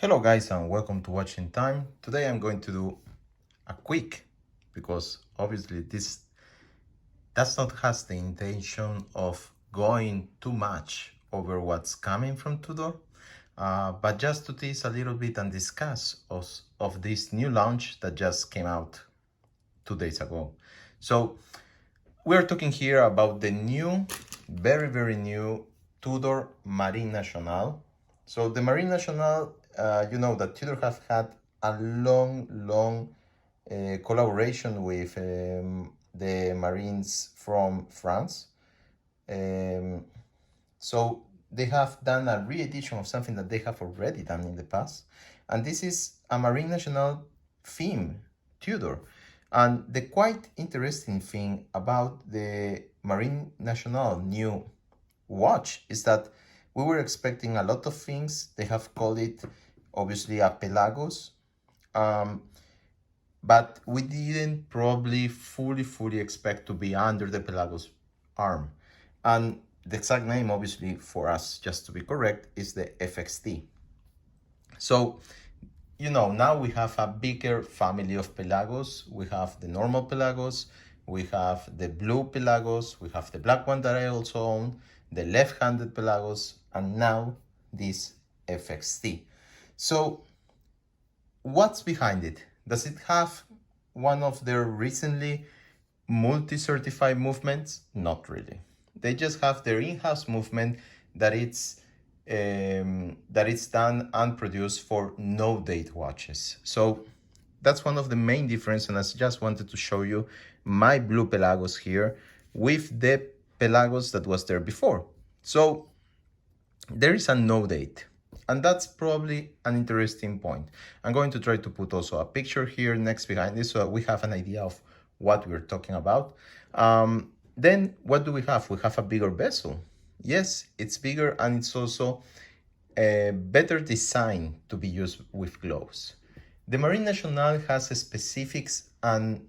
Hello guys and welcome to Watching Time. Today I'm going to do a quick, because obviously this does not has the intention of going too much over what's coming from Tudor, but just to tease a little bit and discuss of this new launch that just came out 2 days ago. So we're talking here about the new, very new Tudor Marine Nationale. So the Marine Nationale, you know that Tudor have had a long collaboration with the Marines from France. So they have done a re-edition of something that they have already done in the past. And this is a Marine Nationale theme, Tudor. And the quite interesting thing about the Marine Nationale new watch is that we were expecting a lot of things. They have called it obviously a Pelagos, but we didn't probably fully expect to be under the Pelagos arm. And the exact name, obviously, for us, just to be correct, is the FXD. So, you know, now we have a bigger family of Pelagos. We have the normal Pelagos, we have the blue Pelagos, we have the black one that I also own, the left-handed Pelagos, and now this FXD. So what's behind it? Does it have one of their recently multi-certified movements? Not really. They just have their in-house movement that it's done and produced for no-date watches. So that's one of the main differences, and I just wanted to show you my blue Pelagos here with the Pelagos that was there before. So there is a no date, and that's probably an interesting point. I'm going to try to put also a picture here next behind this so that we have an idea of what we're talking about. Then what do we have? We have a bigger bezel. Yes, it's bigger, and it's also a better design to be used with gloves. The Marine Nationale has a specifics and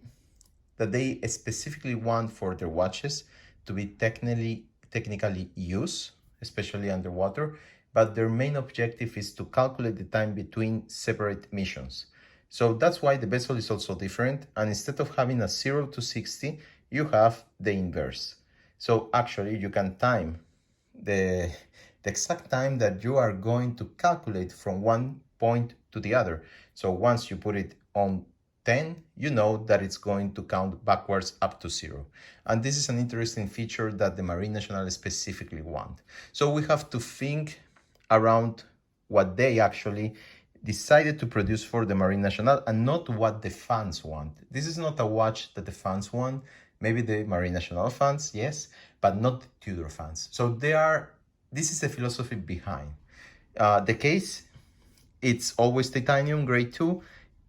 that they specifically want for their watches to be technically used, especially underwater, but their main objective is to calculate the time between separate missions. So that's why the bezel is also different, and instead of having a 0 to 60, you have the inverse. So actually you can time the exact time that you are going to calculate from one point to the other. So once you put it on 10, you know that it's going to count backwards up to 0. And this is an interesting feature that the Marine Nationale specifically want. So we have to think around what they actually decided to produce for the Marine Nationale and not what the fans want. This is not a watch that the fans want. Maybe the Marine Nationale fans, yes, but not the Tudor fans. So this is the philosophy behind. The case, it's always titanium grade 2.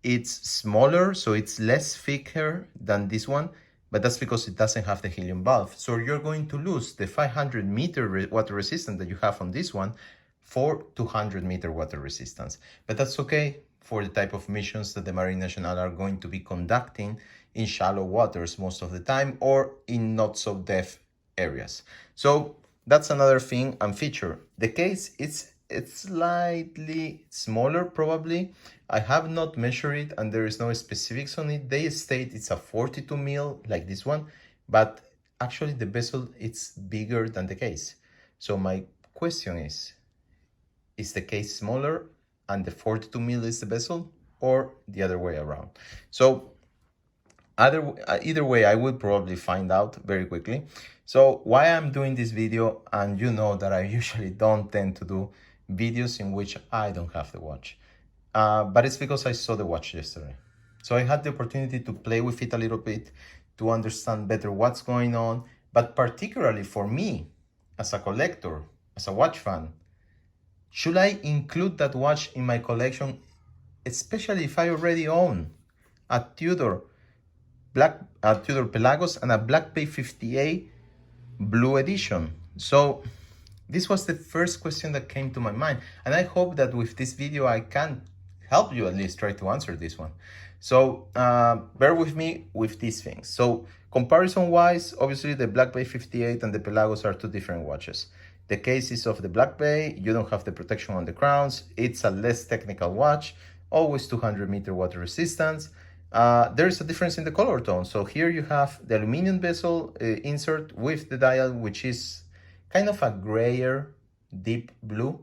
It's smaller, so it's less thicker than this one, but that's because it doesn't have the helium valve. So you're going to lose the 500 meter water resistance that you have on this one for 200 meter water resistance. But that's okay for the type of missions that the Marine Nationale are going to be conducting in shallow waters most of the time, or in not so depth areas. So that's another thing and feature. The case, it's slightly smaller probably. I have not measured it and there is no specifics on it. They state it's a 42 mil like this one, but actually the bezel, it's bigger than the case. So my question is the case smaller and the 42 mil is the bezel, or the other way around? So either way, I will probably find out very quickly. So why I'm doing this video, and you know that I usually don't tend to do videos in which I don't have the watch, but it's because I saw the watch yesterday. So I had the opportunity to play with it a little bit, to understand better what's going on, but particularly for me, as a collector, as a watch fan, should I include that watch in my collection, especially if I already own a Tudor Pelagos and a Black BB58 blue edition? So this was the first question that came to my mind, and I hope that with this video I can help you at least try to answer this one. So bear with me with these things. So comparison wise, obviously the Black BB58 and the Pelagos are two different watches. The case is of the Black Bay. You don't have the protection on the crowns. It's a less technical watch, always 200-meter water resistance. There is a difference in the color tone. So here you have the aluminum bezel insert with the dial, which is kind of a grayer, deep blue,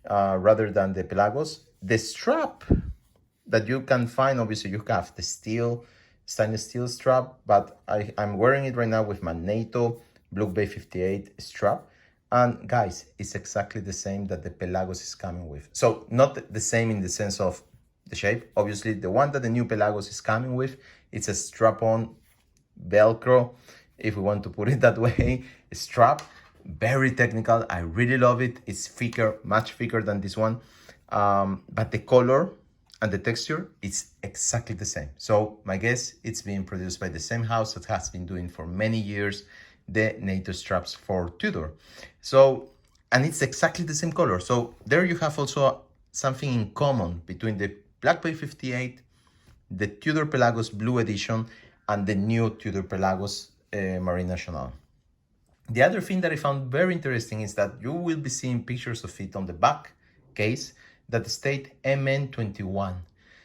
rather than the Pelagos. The strap that you can find, obviously you have the stainless steel strap, but I'm wearing it right now with my NATO BB58 strap. And guys, it's exactly the same that the Pelagos is coming with. So not the same in the sense of the shape. Obviously, the one that the new Pelagos is coming with, it's a strap-on Velcro, if we want to put it that way, strap. Very technical. I really love it. It's thicker, much thicker than this one. But the color and the texture is exactly the same. So my guess, it's being produced by the same house that has been doing for many years the NATO straps for Tudor. So, and it's exactly the same color. So there you have also something in common between the Black Bay 58, the Tudor Pelagos Blue Edition, and the new Tudor Pelagos Marine Nationale. The other thing that I found very interesting is that you will be seeing pictures of it on the back case that state MN21.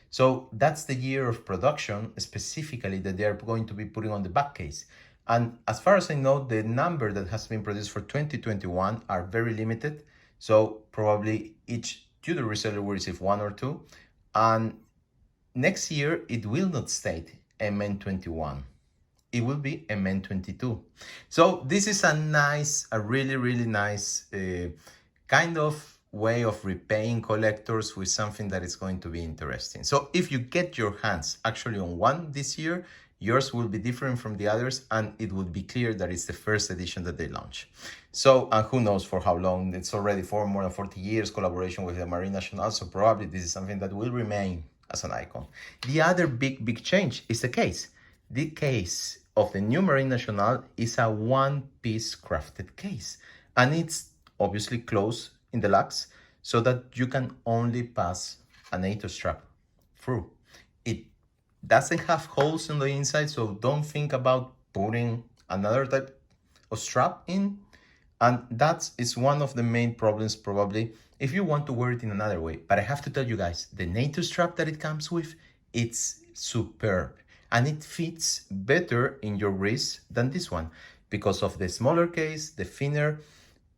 So that's the year of production specifically that they are going to be putting on the back case. And as far as I know, the number that has been produced for 2021 are very limited. So probably each Tudor reseller will receive one or two. And next year, it will not state MN21. It will be MN22. So this is a really, really nice kind of way of repaying collectors with something that is going to be interesting. So if you get your hands actually on one this year, yours will be different from the others, and it will be clear that it's the first edition that they launch. So, and who knows for how long. It's already for more than 40 years collaboration with the Marine Nationale, so probably this is something that will remain as an icon. The other big change is the case. The case of the new Marine Nationale is a one-piece crafted case, and it's obviously closed in the locks so that you can only pass a NATO strap through. It doesn't have holes on the inside, so don't think about putting another type of strap in. And that is one of the main problems probably if you want to wear it in another way. But I have to tell you guys, the NATO strap that it comes with, it's superb. And it fits better in your wrist than this one because of the smaller case, the thinner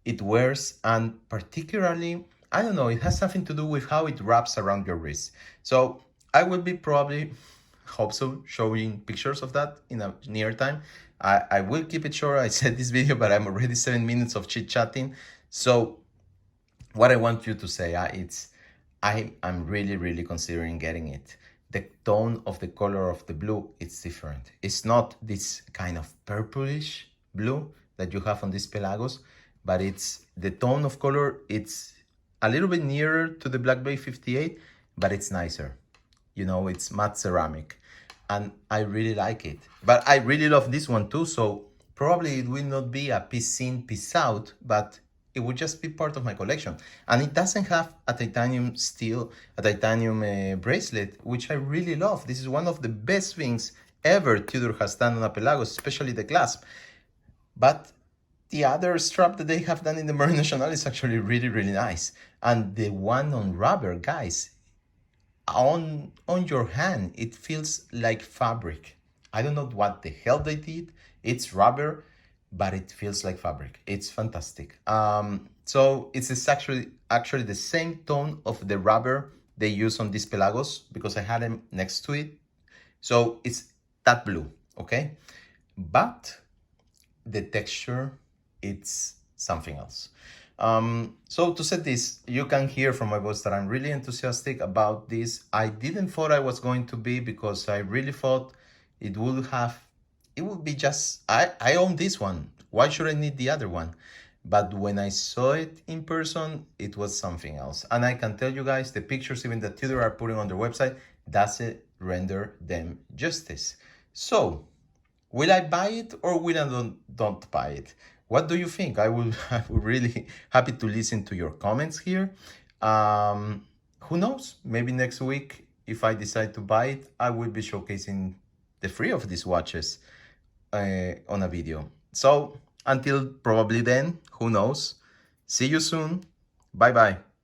it wears, and particularly, I don't know, it has something to do with how it wraps around your wrist. So I will be probably, hope so, showing pictures of that in a near time. I will keep it short. I said this video, but I'm already 7 minutes of chit-chatting. So what I want you to say, I'm really considering getting it. The tone of the color of the blue, it's different. It's not this kind of purplish blue that you have on this Pelagos, but it's the tone of color. It's a little bit nearer to the Black Bay 58, but it's nicer. You know, it's matte ceramic, and I really like it. But I really love this one too, so probably it will not be a piece in, piece out, but it would just be part of my collection. And it doesn't have a titanium steel, a titanium bracelet, which I really love. This is one of the best things ever Tudor has done on a Pelagos, especially the clasp. But the other strap that they have done in the Marine Nationale is actually really nice. And the one on rubber, guys, on your hand, it feels like fabric. I don't know what the hell they did. It's rubber, but it feels like fabric. It's fantastic. So it's actually the same tone of the rubber they use on this Pelagos because I had them next to it. So it's that blue, okay? But the texture, it's something else. So to say this, you can hear from my voice that I'm really enthusiastic about this. I didn't thought I was going to be, because I really thought it would be just, I own this one. Why should I need the other one? But when I saw it in person, it was something else. And I can tell you guys, the pictures even that Tudor are putting on their website doesn't render them justice. So, will I buy it or will I don't buy it? What do you think? I would really happy to listen to your comments here. Who knows? Maybe next week, if I decide to buy it, I will be showcasing the 3 of these watches on a video. So until probably then, who knows? See you soon. Bye bye.